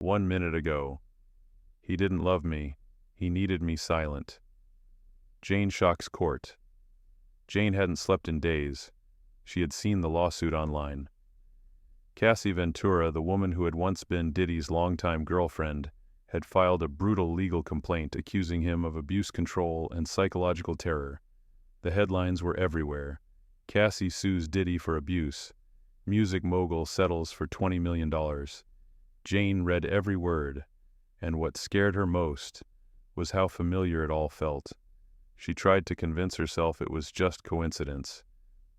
1 minute ago. He didn't love me. He needed me silent. Jane shocks court. Jane hadn't slept in days. She had seen the lawsuit online. Cassie Ventura, the woman who had once been Diddy's longtime girlfriend, had filed a brutal legal complaint accusing him of abuse control and psychological terror. The headlines were everywhere. Cassie sues Diddy for abuse. Music mogul settles for $20 million. Jane read every word, and what scared her most was how familiar it all felt. She tried to convince herself it was just coincidence,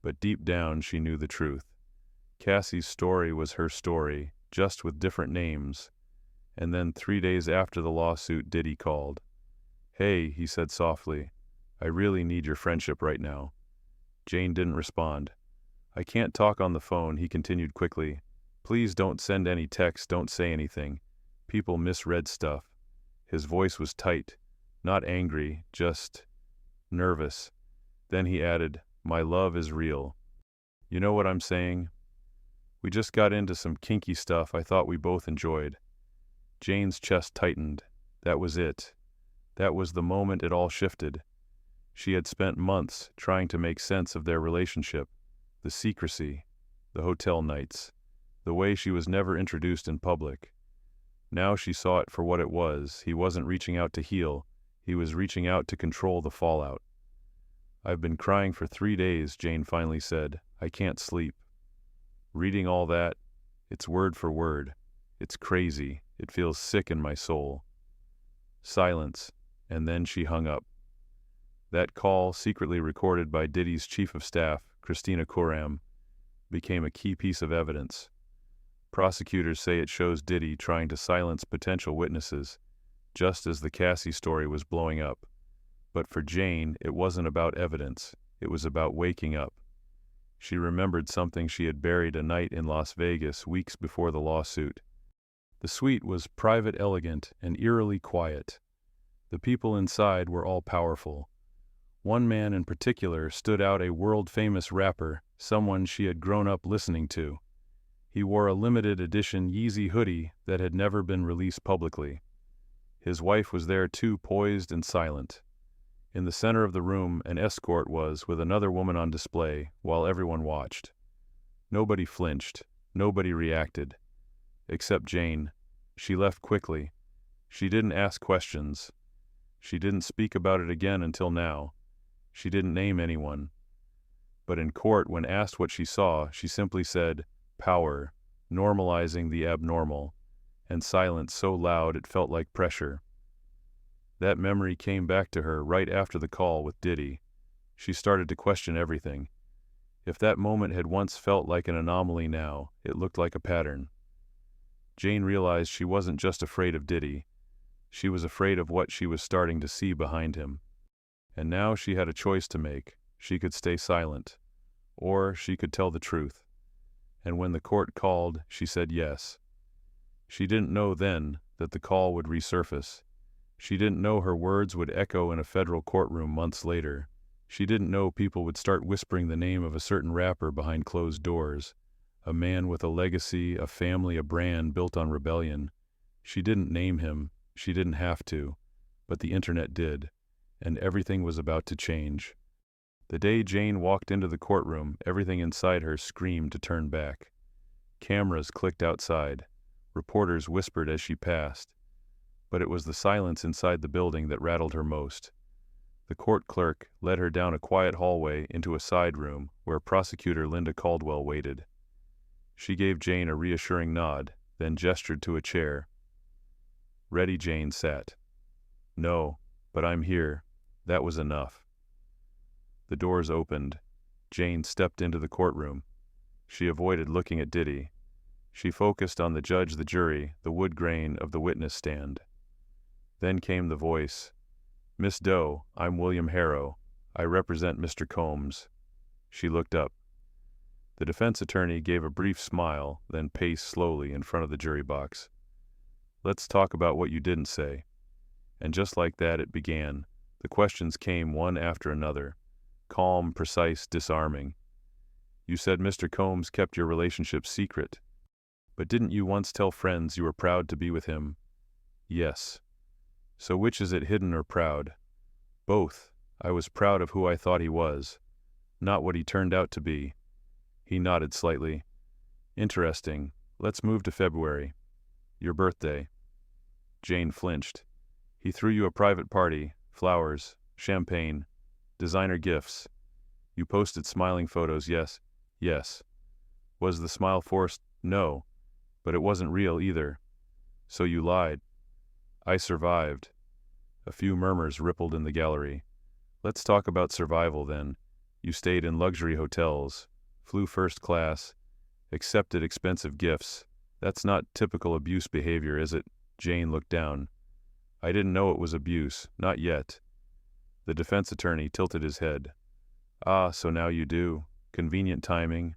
but deep down she knew the truth. Cassie's story was her story, just with different names. And then 3 days after the lawsuit, Diddy called. "Hey," he said softly, "I really need your friendship right now." Jane didn't respond. "I can't talk on the phone," he continued quickly. "Please don't send any texts, don't say anything. People misread stuff." His voice was tight, not angry, just nervous. Then he added, "My love is real. You know what I'm saying? We just got into some kinky stuff I thought we both enjoyed." Jane's chest tightened. That was it. That was the moment it all shifted. She had spent months trying to make sense of their relationship, the secrecy, the hotel nights, the way she was never introduced in public. Now she saw it for what it was. He wasn't reaching out to heal. He was reaching out to control the fallout. "I've been crying for 3 days, Jane finally said. "I can't sleep. Reading all that, it's word for word. It's crazy. It feels sick in my soul." Silence, and then she hung up. That call, secretly recorded by Diddy's chief of staff, Christina Coram, became a key piece of evidence. Prosecutors say it shows Diddy trying to silence potential witnesses, just as the Cassie story was blowing up. But for Jane, it wasn't about evidence. It was about waking up. She remembered something she had buried a night in Las Vegas weeks before the lawsuit. The suite was private, elegant, and eerily quiet. The people inside were all powerful. One man in particular stood out, a world-famous rapper, someone she had grown up listening to. He wore a limited edition Yeezy hoodie that had never been released publicly. His wife was there too, poised and silent. In the center of the room, an escort was with another woman on display while everyone watched. Nobody flinched. Nobody reacted. Except Jane. She left quickly. She didn't ask questions. She didn't speak about it again until now. She didn't name anyone. But in court, when asked what she saw, she simply said, "Power, normalizing the abnormal," and silence so loud it felt like pressure. That memory came back to her right after the call with Diddy. She started to question everything. If that moment had once felt like an anomaly, now it looked like a pattern. Jane realized she wasn't just afraid of Diddy. She was afraid of what she was starting to see behind him. And now she had a choice to make. She could stay silent, or she could tell the truth. And when the court called, she said yes. She didn't know then that the call would resurface. She didn't know her words would echo in a federal courtroom months later. She didn't know people would start whispering the name of a certain rapper behind closed doors, a man with a legacy, a family, a brand built on rebellion. She didn't name him. She didn't have to. But the internet did, and everything was about to change. The day Jane walked into the courtroom, everything inside her screamed to turn back. Cameras clicked outside. Reporters whispered as she passed. But it was the silence inside the building that rattled her most. The court clerk led her down a quiet hallway into a side room where prosecutor Linda Caldwell waited. She gave Jane a reassuring nod, then gestured to a chair. Ready, Jane sat. "No, but I'm here." That was enough. The doors opened. Jane stepped into the courtroom. She avoided looking at Diddy. She focused on the judge, the jury, the wood grain of the witness stand. Then came the voice. "Miss Doe, I'm William Harrow. I represent Mr. Combs." She looked up. The defense attorney gave a brief smile, then paced slowly in front of the jury box. "Let's talk about what you didn't say." And just like that it began. The questions came one after another. Calm, precise, disarming. "You said Mr. Combs kept your relationship secret. But didn't you once tell friends you were proud to be with him? Yes. So which is it, hidden or proud? Both. I was proud of who I thought he was, not what he turned out to be. He nodded slightly. Interesting. Let's move to February. Your birthday. Jane flinched. He threw you a private party, flowers, champagne, designer gifts. You posted smiling photos, yes? Yes. Was the smile forced? No. But it wasn't real either. So you lied. I survived. A few murmurs rippled in the gallery. Let's talk about survival then. You stayed in luxury hotels, flew first class, accepted expensive gifts. That's not typical abuse behavior, is it? Jane looked down. I didn't know it was abuse, not yet. The defense attorney tilted his head. Ah, so now you do. Convenient timing.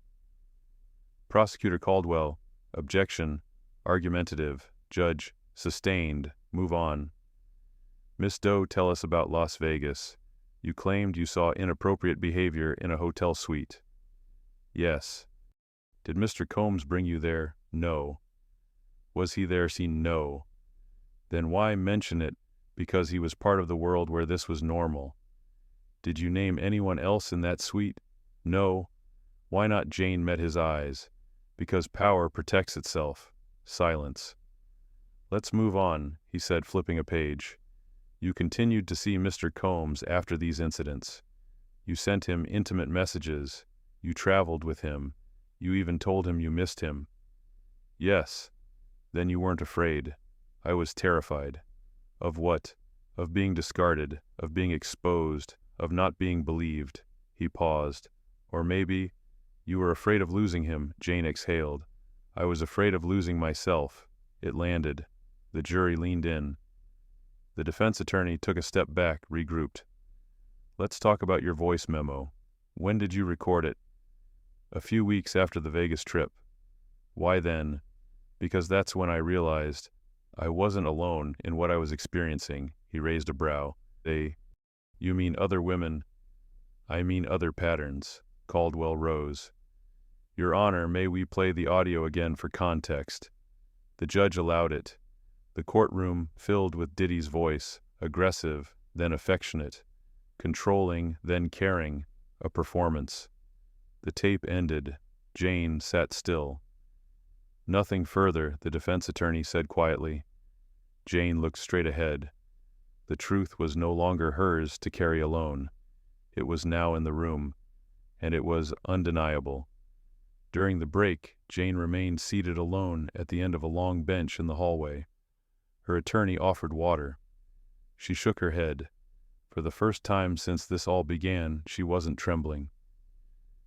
Prosecutor Caldwell. Objection. Argumentative. Judge. Sustained. Move on. Miss Doe, tell us about Las Vegas. You claimed you saw inappropriate behavior in a hotel suite. Yes. Did Mr. Combs bring you there? No. Was he there seen? No. Then why mention it? Because he was part of the world where this was normal. Did you name anyone else in that suite? No. Why not? Jane met his eyes. Because power protects itself. Silence. Let's move on, he said, flipping a page. You continued to see Mr. Combs after these incidents. You sent him intimate messages. You traveled with him. You even told him you missed him. Yes. Then you weren't afraid. I was terrified. Of what? Of being discarded, of being exposed, of not being believed. He paused. Or maybe, you were afraid of losing him, Jane exhaled. I was afraid of losing myself. It landed. The jury leaned in. The defense attorney took a step back, regrouped. Let's talk about your voice memo. When did you record it? A few weeks after the Vegas trip. Why then? Because that's when I realized I wasn't alone in what I was experiencing. He raised a brow. You mean other women? I mean other patterns. Caldwell rose. Your Honor, may we play the audio again for context? The judge allowed it. The courtroom filled with Diddy's voice, aggressive, then affectionate, controlling, then caring, a performance. The tape ended. Jane sat still. Nothing further, the defense attorney said quietly. Jane looked straight ahead. The truth was no longer hers to carry alone. It was now in the room, and it was undeniable. During the break, Jane remained seated alone at the end of a long bench in the hallway. Her attorney offered water. She shook her head. For the first time since this all began, she wasn't trembling.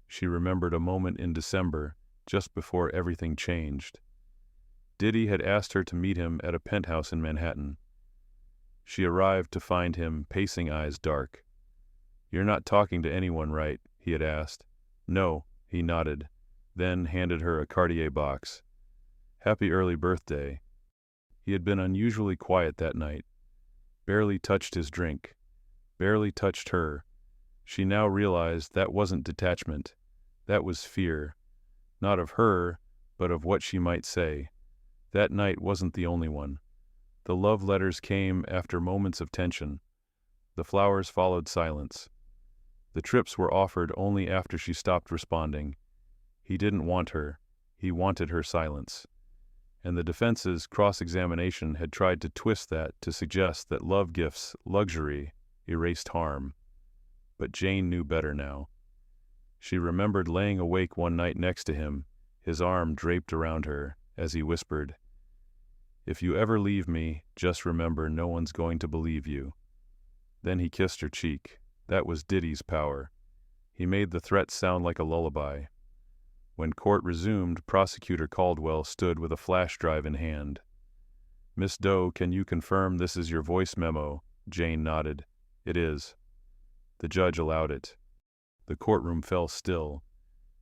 She remembered a moment in December, just before everything changed. Diddy had asked her to meet him at a penthouse in Manhattan. She arrived to find him pacing, eyes dark. You're not talking to anyone, right? He had asked. No, he nodded, then handed her a Cartier box. Happy early birthday. He had been unusually quiet that night. Barely touched his drink. Barely touched her. She now realized that wasn't detachment. That was fear. Not of her, but of what she might say. That night wasn't the only one. The love letters came after moments of tension. The flowers followed silence. The trips were offered only after she stopped responding. He didn't want her. He wanted her silence. And the defense's cross-examination had tried to twist that to suggest that love gifts, luxury, erased harm. But Jane knew better now. She remembered laying awake one night next to him, his arm draped around her, as he whispered, "If you ever leave me, just remember no one's going to believe you." Then he kissed her cheek. That was Diddy's power. He made the threat sound like a lullaby. When court resumed, Prosecutor Caldwell stood with a flash drive in hand. Miss Doe, can you confirm this is your voice memo? Jane nodded. It is. The judge allowed it. The courtroom fell still.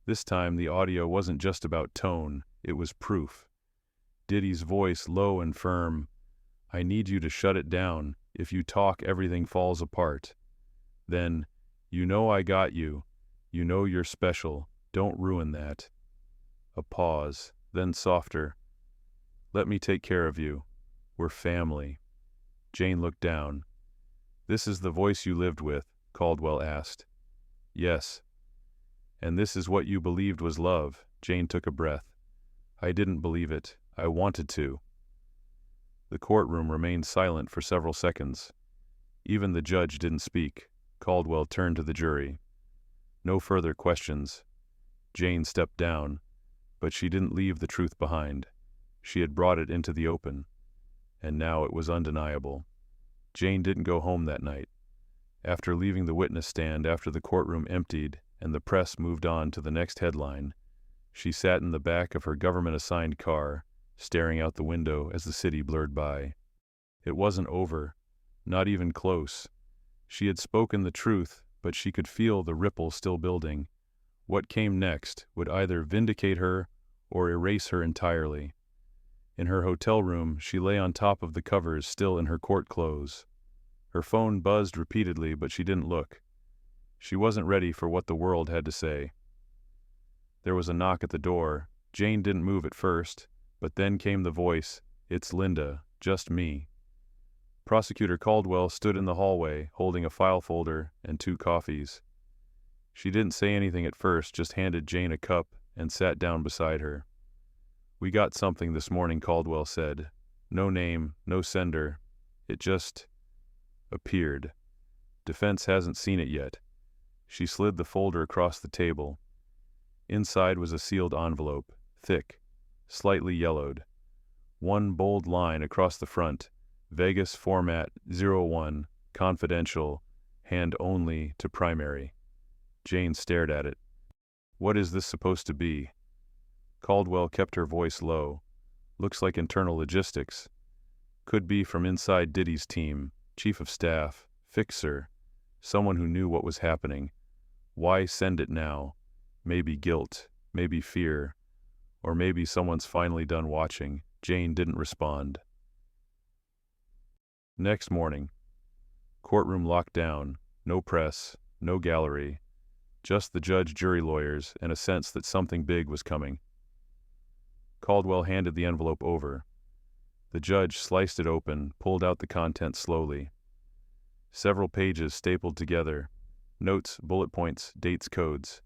This time the audio wasn't just about tone, it was proof. Diddy's voice, low and firm. I need you to shut it down. If you talk, everything falls apart. Then, you know I got you. You know you're special. Don't ruin that. A pause, then softer. Let me take care of you. We're family. Jane looked down. This is the voice you lived with, Caldwell asked. Yes. And this is what you believed was love. Jane took a breath. I didn't believe it. I wanted to. The courtroom remained silent for several seconds. Even the judge didn't speak. Caldwell turned to the jury. No further questions. Jane stepped down, but she didn't leave the truth behind. She had brought it into the open, and now it was undeniable. Jane didn't go home that night. After leaving the witness stand after the courtroom emptied and the press moved on to the next headline, she sat in the back of her government-assigned car, staring out the window as the city blurred by. It wasn't over, not even close. She had spoken the truth, but she could feel the ripple still building. What came next would either vindicate her or erase her entirely. In her hotel room, she lay on top of the covers, still in her court clothes. Her phone buzzed repeatedly, but she didn't look. She wasn't ready for what the world had to say. There was a knock at the door. Jane didn't move at first, but then came the voice, "It's Linda, just me." Prosecutor Caldwell stood in the hallway, holding a file folder and 2 coffees. She didn't say anything at first, just handed Jane a cup and sat down beside her. "We got something this morning," Caldwell said. "No name, no sender. It just appeared. Defense hasn't seen it yet." She slid the folder across the table. Inside was a sealed envelope, thick, slightly yellowed. One bold line across the front, Vegas format 01, confidential, hand only to primary. Jane stared at it. What is this supposed to be? Caldwell kept her voice low. Looks like internal logistics. Could be from inside Diddy's team, chief of staff, fixer, someone who knew what was happening. Why send it now? Maybe guilt, maybe fear, or maybe someone's finally done watching. Jane didn't respond. Next morning. Courtroom locked down. No press, no gallery. Just the judge, jury, lawyers, and a sense that something big was coming. Caldwell handed the envelope over. The judge sliced it open, pulled out the contents slowly. Several pages stapled together. Notes, bullet points, dates, codes.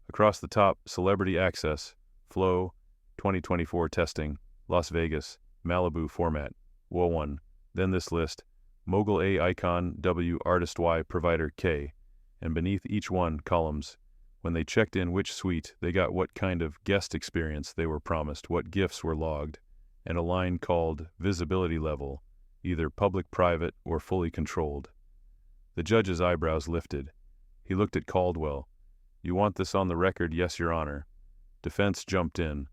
Across the top, celebrity access, flow, 2024 testing, Las Vegas, Malibu format, WO1. Then this list, Mogul A, Icon W, Artist Y, Provider K, and beneath each one, columns. When they checked in which suite, they got what kind of guest experience they were promised, what gifts were logged, and a line called visibility level, either public, private, or fully controlled. The judge's eyebrows lifted. He looked at Caldwell. You want this on the record? Yes, Your Honor. Defense jumped in.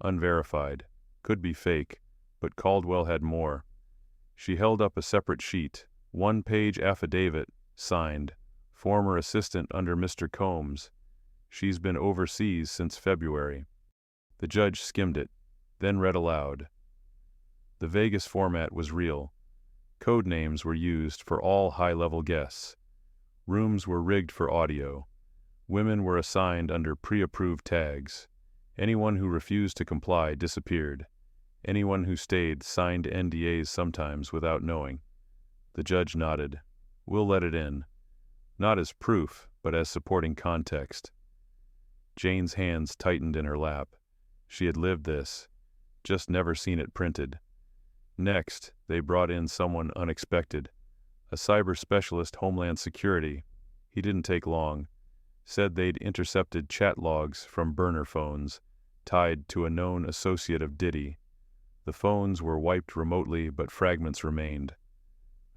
Unverified. Could be fake, but Caldwell had more. She held up a separate sheet, 1-page affidavit, signed, former assistant under Mr. Combs. She's been overseas since February. The judge skimmed it, then read aloud. The Vegas format was real. Code names were used for all high-level guests. Rooms were rigged for audio. Women were assigned under pre-approved tags. Anyone who refused to comply disappeared. Anyone who stayed signed NDAs sometimes without knowing. The judge nodded. We'll let it in. Not as proof, but as supporting context. Jane's hands tightened in her lap. She had lived this, just never seen it printed. Next, they brought in someone unexpected. A cyber specialist, Homeland Security. He didn't take long. Said they'd intercepted chat logs from burner phones, tied to a known associate of Diddy. The phones were wiped remotely, but fragments remained.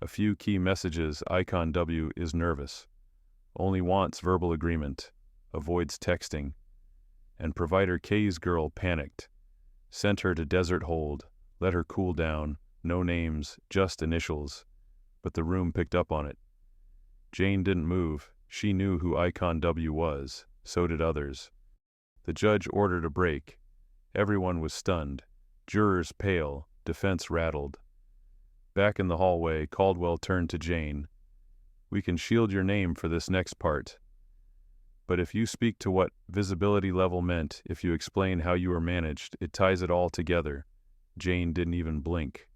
A few key messages. Icon W is nervous. Only wants verbal agreement. Avoids texting. And Provider K's girl panicked. Sent her to desert hold. Let her cool down. No names, just initials. But the room picked up on it. Jane didn't move. She knew who Icon W was. So did others. The judge ordered a break. Everyone was stunned. Jurors pale, defense rattled. Back in the hallway, Caldwell turned to Jane. We can shield your name for this next part. But if you speak to what visibility level meant, if you explain how you were managed, it ties it all together. Jane didn't even blink.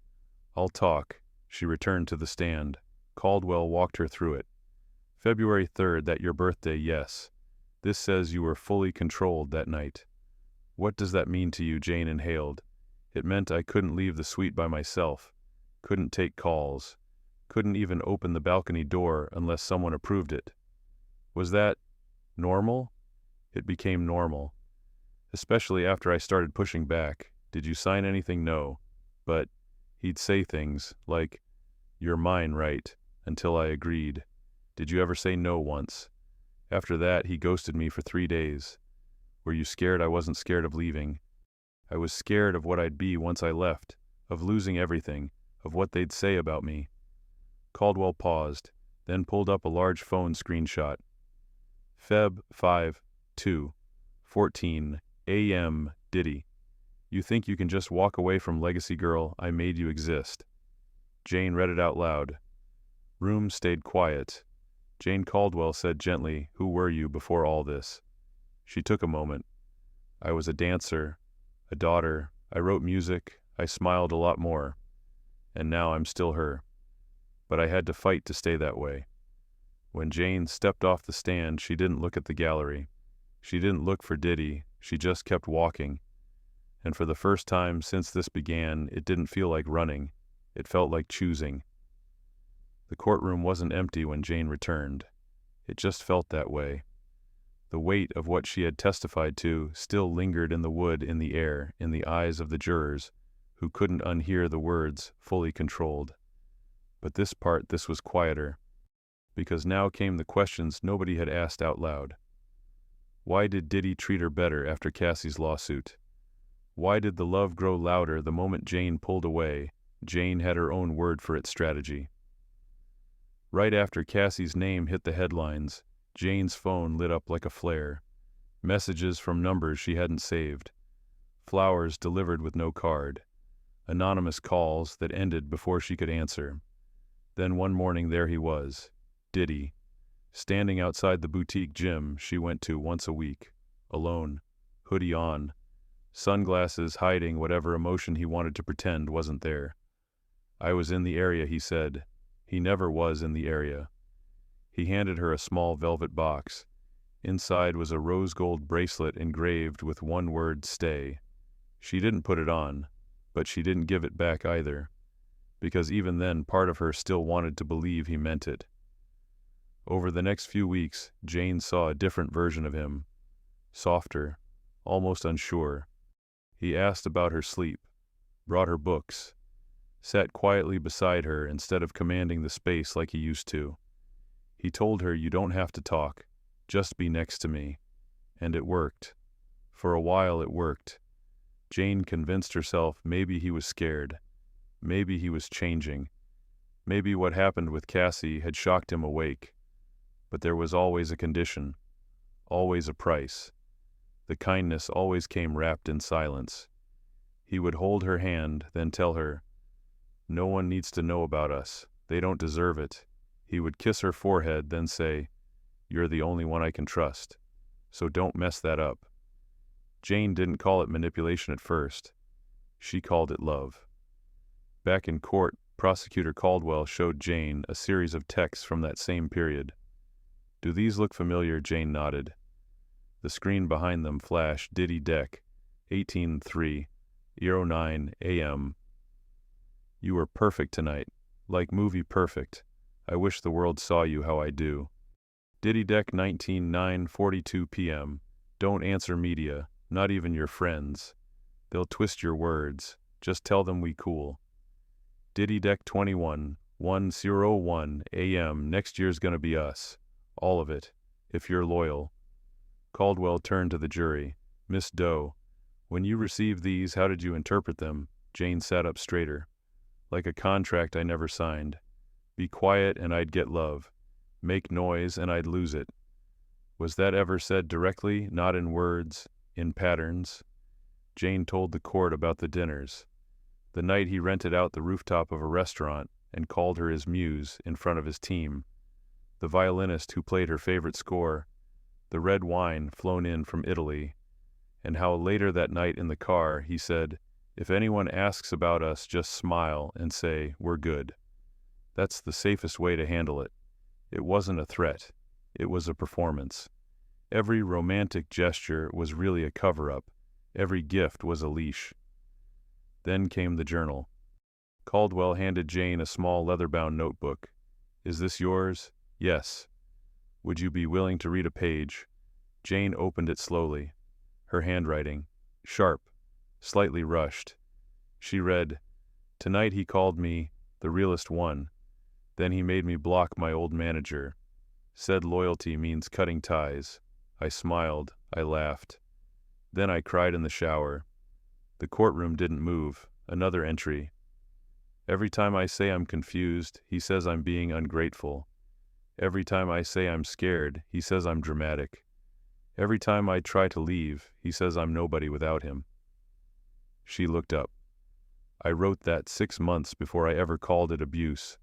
"I'll talk." She returned to the stand. Caldwell walked her through it. "February 3rd, that your birthday, yes. This says you were fully controlled that night." "What does that mean to you?" Jane inhaled. "It meant I couldn't leave the suite by myself, couldn't take calls, couldn't even open the balcony door unless someone approved it." "Was that normal?" "It became normal. Especially after I started pushing back. Did you sign anything?" "No." But he'd say things like, "You're mine, right?" until I agreed. "Did you ever say no once?" After that, he ghosted me for 3 days. "Were you scared?" "I wasn't scared of leaving. I was scared of what I'd be once I left, of losing everything, of what they'd say about me." Caldwell paused, then pulled up a large phone screenshot. "Feb. 5, 2, 14 a.m. Diddy. You think you can just walk away from Legacy Girl? I made you exist." Jane read it out loud. Room stayed quiet. Jane Caldwell said gently, "Who were you before all this?" She took a moment. "I was a dancer, a daughter. I wrote music. I smiled a lot more. And now I'm still her. But I had to fight to stay that way." When Jane stepped off the stand, she didn't look at the gallery. She didn't look for Diddy. She just kept walking. And for the first time since this began, it didn't feel like running. It felt like choosing. The courtroom wasn't empty when Jane returned. It just felt that way. The weight of what she had testified to still lingered in the wood, in the air, in the eyes of the jurors, who couldn't unhear the words, "fully controlled." But this was quieter, because now came the questions nobody had asked out loud. Why did Diddy treat her better after Cassie's lawsuit? Why did the love grow louder the moment Jane pulled away? Jane had her own word for its strategy. Right after Cassie's name hit the headlines, Jane's phone lit up like a flare. Messages from numbers she hadn't saved. Flowers delivered with no card. Anonymous calls that ended before she could answer. Then one morning there he was, Diddy, standing outside the boutique gym she went to once a week, alone, hoodie on, sunglasses hiding whatever emotion he wanted to pretend wasn't there. "I was in the area," he said. He never was in the area. He handed her a small velvet box. Inside was a rose gold bracelet engraved with one word, "Stay." She didn't put it on, but she didn't give it back either, because even then part of her still wanted to believe he meant it. Over the next few weeks, Jane saw a different version of him. Softer, almost unsure. He asked about her sleep, brought her books, sat quietly beside her instead of commanding the space like he used to. He told her, "You don't have to talk, just be next to me." And it worked. For a while it worked. Jane convinced herself maybe he was scared. Maybe he was changing. Maybe what happened with Cassie had shocked him awake. But there was always a condition, always a price. The kindness always came wrapped in silence. He would hold her hand, then tell her, "No one needs to know about us. They don't deserve it." He would kiss her forehead, then say, "You're the only one I can trust, so don't mess that up." Jane didn't call it manipulation at first. She called it love. Back in court, Prosecutor Caldwell showed Jane a series of texts from that same period. "Do these look familiar?" Jane nodded. The screen behind them flashed Diddy Deck, 18-3-09 a.m. "You were perfect tonight, like movie perfect. I wish the world saw you how I do." Diddy Deck, 19-9-42 p.m. "Don't answer media, not even your friends. They'll twist your words. Just tell them we cool." Diddy Deck, 21-101 a.m. "Next year's gonna be us. All of it, if you're loyal." Caldwell turned to the jury. "Miss Doe, when you received these, how did you interpret them?" Jane sat up straighter. "Like a contract I never signed. Be quiet and I'd get love. Make noise and I'd lose it." "Was that ever said directly, not in words, in patterns?" Jane told the court about the dinners. The night he rented out the rooftop of a restaurant and called her his muse in front of his team. The violinist who played her favorite score. The red wine flown in from Italy. And how later that night in the car he said, If anyone asks about us, just smile and say, we're good. That's the safest way to handle it. It wasn't a threat. It was a performance. Every romantic gesture was really a cover-up. Every gift was a leash. Then came the journal. Caldwell handed Jane a small leather-bound notebook. Is this yours? Yes. Would you be willing to read a page? Jane opened it slowly. Her handwriting, sharp, slightly rushed. She read, Tonight he called me the realest one. Then he made me block my old manager. Said loyalty means cutting ties. I smiled, I laughed. Then I cried in the shower. The courtroom didn't move. Another entry. Every time I say I'm confused, he says I'm being ungrateful. Every time I say I'm scared, he says I'm dramatic. Every time I try to leave, he says I'm nobody without him. She looked up. I wrote that 6 months before I ever called it abuse.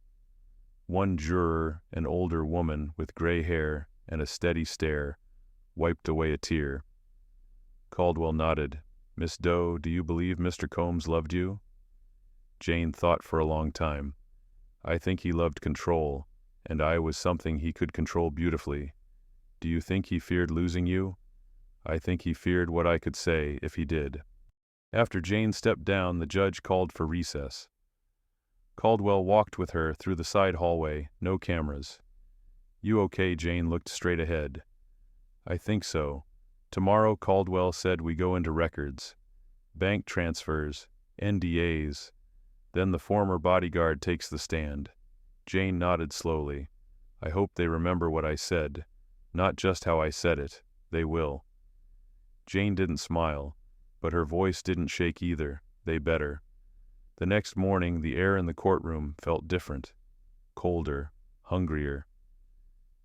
One juror, an older woman with gray hair and a steady stare, wiped away a tear. Caldwell nodded. Miss Doe, do you believe Mr. Combs loved you? Jane thought for a long time. I think he loved control, and I was something he could control beautifully. Do you think he feared losing you? I think he feared what I could say if he did. After Jane stepped down, the judge called for recess. Caldwell walked with her through the side hallway, no cameras. You okay? Jane looked straight ahead. I think so. Tomorrow, Caldwell said, we go into records. Bank transfers, NDAs. Then the former bodyguard takes the stand. Jane nodded slowly. I hope they remember what I said. Not just how I said it. They will. Jane didn't smile, but her voice didn't shake either. They better. The next morning, the air in the courtroom felt different. Colder, hungrier.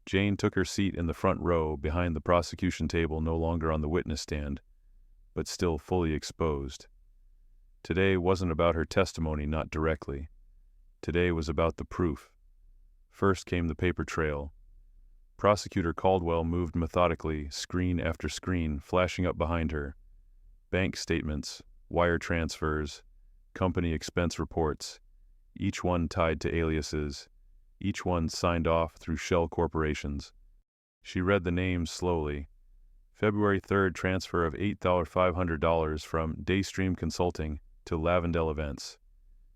Jane took her seat in the front row behind the prosecution table, no longer on the witness stand, but still fully exposed. Today wasn't about her testimony, not directly. Today was about the proof. First came the paper trail. Prosecutor Caldwell moved methodically, screen after screen, flashing up behind her. Bank statements, wire transfers, company expense reports, each one tied to aliases, each one signed off through shell corporations. She read the names slowly. February 3rd transfer of $8,500 from Daystream Consulting to Lavendel Events.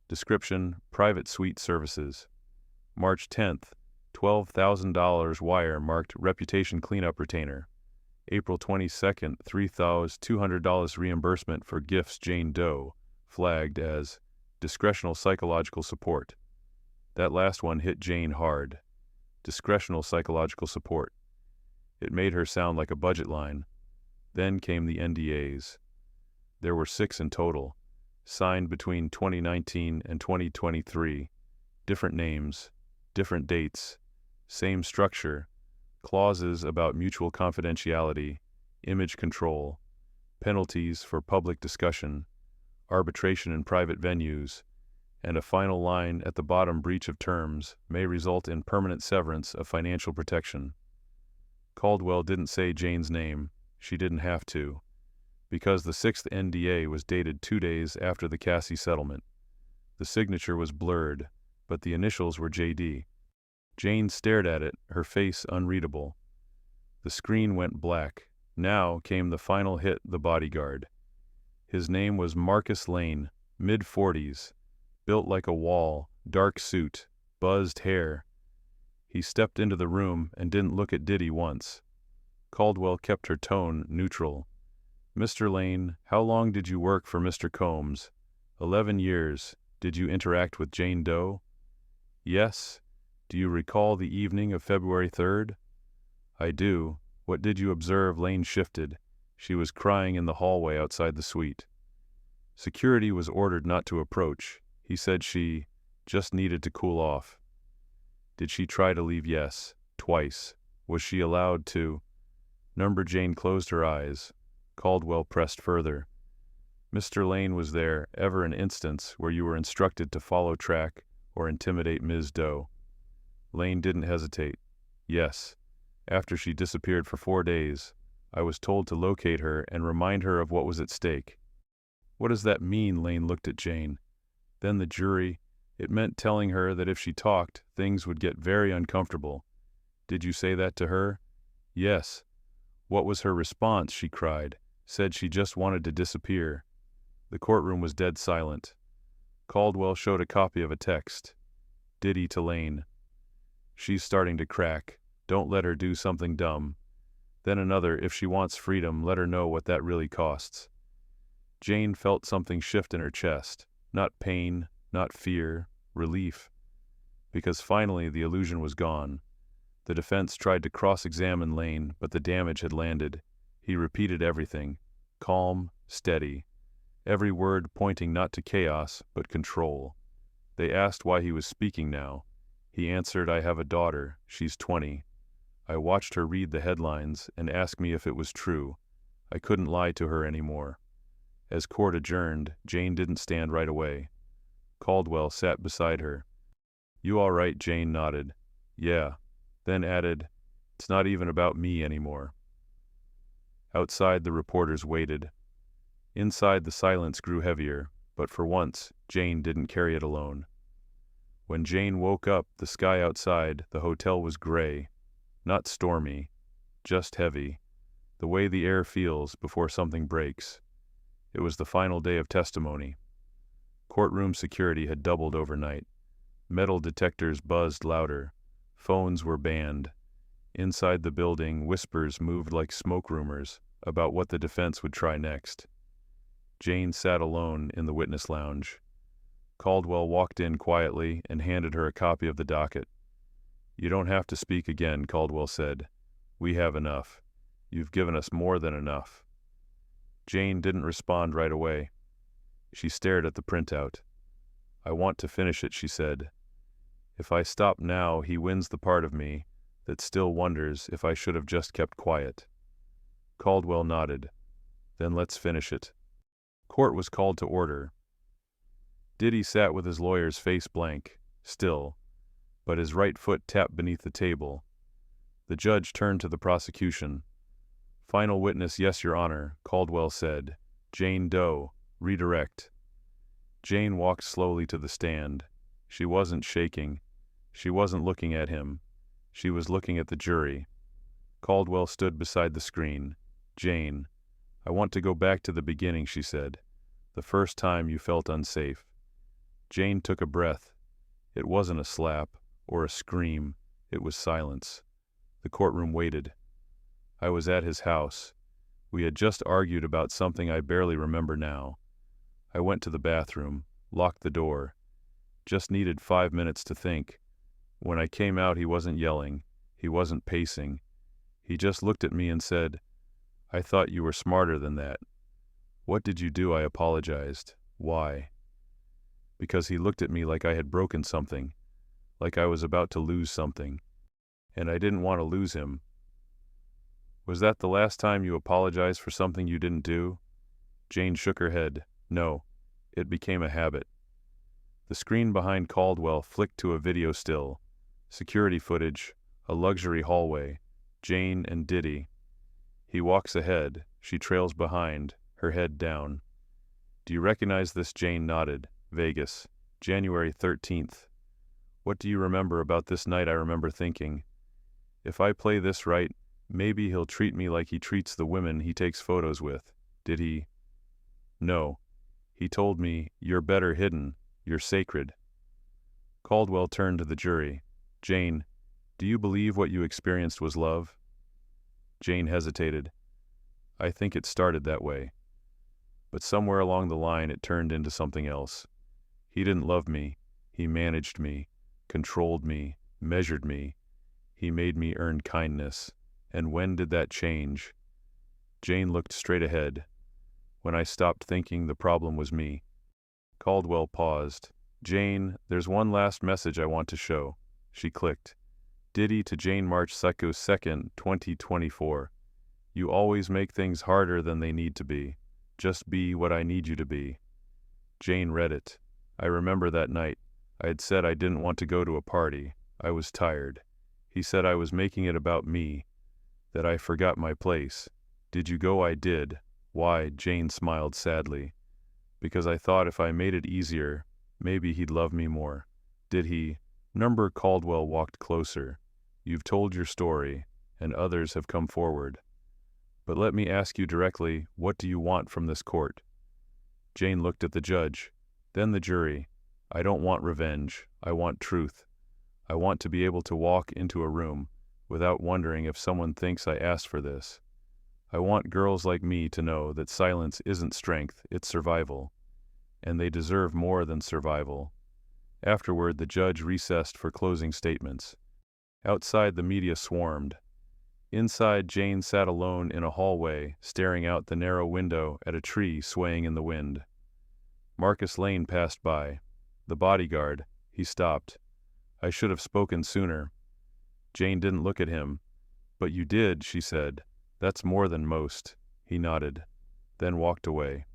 Description, private suite services. March 10th, $12,000 wire marked reputation cleanup retainer. April 22nd, $3,200 reimbursement for gifts Jane Doe, flagged as discretional psychological support. That last one hit Jane hard. Discretional psychological support. It made her sound like a budget line. Then came the NDAs. There were 6 in total, signed between 2019 and 2023. Different names, different dates, same structure, clauses about mutual confidentiality, image control, penalties for public discussion, arbitration in private venues, and a final line at the bottom: breach of terms may result in permanent severance of financial protection. Caldwell didn't say Jane's name. She didn't have to, because the 6th NDA was dated 2 days after the Cassie settlement. The signature was blurred, but the initials were JD. Jane stared at it, her face unreadable. The screen went black. Now came the final hit: the bodyguard. His name was Marcus Lane, mid-40s, built like a wall, dark suit, buzzed hair. He stepped into the room and didn't look at Diddy once. Caldwell kept her tone neutral. Mr. Lane, how long did you work for Mr. Combs? 11 years. Did you interact with Jane Doe? Yes. Do you recall the evening of February 3rd? I do. What did you observe? Lane shifted. She was crying in the hallway outside the suite. Security was ordered not to approach. He said she just needed to cool off. Did she try to leave? Yes. Twice. Was she allowed to? Number Jane closed her eyes. Caldwell pressed further. Mr. Lane was there ever an instance where you were instructed to follow track or intimidate Ms. Doe? Lane didn't hesitate. Yes. After she disappeared for 4 days, I was told to locate her and remind her of what was at stake. What does that mean? Lane looked at Jane. Then the jury. It meant telling her that if she talked, things would get very uncomfortable. Did you say that to her? Yes. What was her response? She cried. Said she just wanted to disappear. The courtroom was dead silent. Caldwell showed a copy of a text. Diddy to Lane. She's starting to crack. Don't let her do something dumb. Then another, if she wants freedom, let her know what that really costs. Jane felt something shift in her chest. Not pain, not fear, relief. Because finally the illusion was gone. The defense tried to cross-examine Lane, but the damage had landed. He repeated everything. Calm, steady. Every word pointing not to chaos, but control. They asked why he was speaking now. He answered, I have a daughter. She's 20. I watched her read the headlines and ask me if it was true. I couldn't lie to her anymore. As court adjourned, Jane didn't stand right away. Caldwell sat beside her. You all right? Jane nodded. Yeah. Then added, it's not even about me anymore. Outside, the reporters waited. Inside, the silence grew heavier, but for once, Jane didn't carry it alone. When Jane woke up, the sky outside, the hotel was gray. Not stormy, just heavy. The way the air feels before something breaks. It was the final day of testimony. Courtroom security had doubled overnight. Metal detectors buzzed louder. Phones were banned. Inside the building, whispers moved like smoke rumors about what the defense would try next. Jane sat alone in the witness lounge. Caldwell walked in quietly and handed her a copy of the docket. You don't have to speak again, Caldwell said. We have enough. You've given us more than enough. Jane didn't respond right away. She stared at the printout. I want to finish it, she said. If I stop now, he wins the part of me that still wonders if I should have just kept quiet. Caldwell nodded. Then let's finish it. Court was called to order. Diddy sat with his lawyer's face blank, still, but his right foot tapped beneath the table. The judge turned to the prosecution. Final witness, yes, Your Honor, Caldwell said. Jane Doe, redirect. Jane walked slowly to the stand. She wasn't shaking. She wasn't looking at him. She was looking at the jury. Caldwell stood beside the screen. Jane, I want to go back to the beginning, she said. The first time you felt unsafe. Jane took a breath. It wasn't a slap or a scream. It was silence. The courtroom waited. I was at his house. We had just argued about something I barely remember now. I went to the bathroom, locked the door. Just needed 5 minutes to think. When I came out, he wasn't yelling. He wasn't pacing. He just looked at me and said, I thought you were smarter than that. What did you do? I apologized. Why? Because he looked at me like I had broken something, like I was about to lose something, and I didn't want to lose him. Was that the last time you apologized for something you didn't do? Jane shook her head. No, it became a habit. The screen behind Caldwell flicked to a video still. Security footage, a luxury hallway, Jane and Diddy. He walks ahead, she trails behind, her head down. Do you recognize this? Jane nodded. Vegas, January 13th. What do you remember about this night? I remember thinking, if I play this right, maybe he'll treat me like he treats the women he takes photos with. Did he? No. He told me, you're better hidden, you're sacred. Caldwell turned to the jury. Jane, do you believe what you experienced was love? Jane hesitated. I think it started that way. But somewhere along the line it turned into something else. He didn't love me. He managed me, controlled me, measured me. He made me earn kindness. And when did that change? Jane looked straight ahead. When I stopped thinking the problem was me. Caldwell paused. Jane, there's one last message I want to show. She clicked. Diddy to Jane, March 2nd, 2024. You always make things harder than they need to be. Just be what I need you to be. Jane read it. I remember that night. I had said I didn't want to go to a party. I was tired. He said I was making it about me, that I forgot my place. Did you go? I did. Why? Jane smiled sadly. Because I thought if I made it easier, maybe he'd love me more. Did he? Number Caldwell walked closer. You've told your story, and others have come forward. But let me ask you directly, what do you want from this court? Jane looked at the judge, then the jury. I don't want revenge, I want truth. I want to be able to walk into a room without wondering if someone thinks I asked for this. I want girls like me to know that silence isn't strength, it's survival. And they deserve more than survival. Afterward, the judge recessed for closing statements. Outside, the media swarmed. Inside, Jane sat alone in a hallway, staring out the narrow window at a tree swaying in the wind. Marcus Lane passed by. The bodyguard. He stopped. I should have spoken sooner. Jane didn't look at him. But you did, she said. That's more than most. He nodded, then walked away.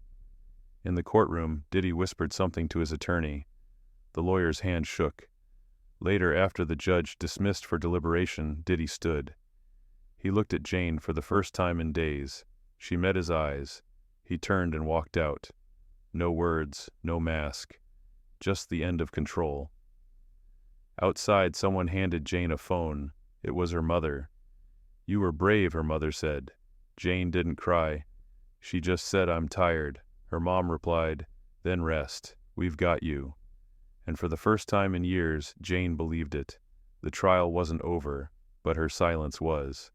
In the courtroom, Diddy whispered something to his attorney. The lawyer's hand shook. Later, after the judge dismissed for deliberation, Diddy stood. He looked at Jane for the first time in days. She met his eyes. He turned and walked out. No words, no mask. Just the end of control. Outside, someone handed Jane a phone. It was her mother. You were brave, her mother said. Jane didn't cry. She just said, I'm tired. Her mom replied, then rest. We've got you. And for the first time in years, Jane believed it. The trial wasn't over, but her silence was.